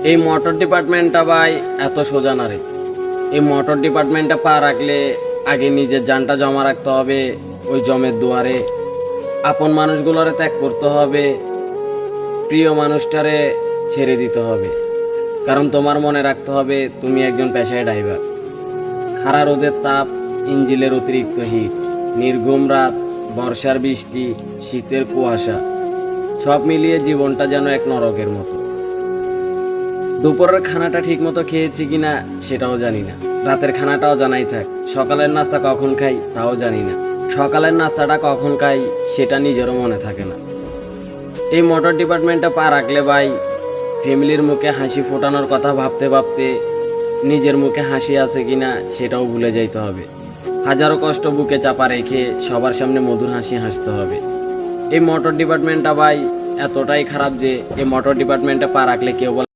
এই মোটর ডিপার্টমেন্টটা ভাই এত সোজা না রে। এই মোটর ডিপার্টমেন্টটা পা রাখলে আগে নিজের জানটা জমা রাখতে হবে ওই জমের দুয়ারে, আপন মানুষগুলোরে ত্যাগ করতে হবে, প্রিয় মানুষটারে ছেড়ে দিতে হবে। কারণ তোমার মনে রাখতে হবে তুমি একজন পেশায় ড্রাইভার। খাড়া রোদের তাপ, ইঞ্জিনের অতিরিক্ত হিট, নির্ঘুম রাত, বর্ষার বৃষ্টি, শীতের কুয়াশা, সব মিলিয়ে জীবনটা যেন এক নরকের মতো। দুপুরের খানাটা ঠিক মতো খেয়েছি কিনা সেটাও জানি না, রাতের খানাটাও জানাই থাক, সকালের নাস্তা কখন খাই তাও জানি না, সকালের নাস্তাটা কখন খাই সেটা নিজেরও মনে থাকে না। এই মোটর ডিপার্টমেন্টে পা রাখলে ভাই ফ্যামিলির মুখে হাসি ফোটানোর কথা ভাবতে ভাবতে নিজের মুখে হাসি আছে কিনা সেটাও ভুলে যাইতে হবে। হাজারো কষ্ট বুকে চাপা রেখে সবার সামনে মধুর হাসি হাসতে হবে। এই মোটর ডিপার্টমেন্টটা ভাই এতটাই খারাপ যে এই মোটর ডিপার্টমেন্টে পা রাখলে কেউ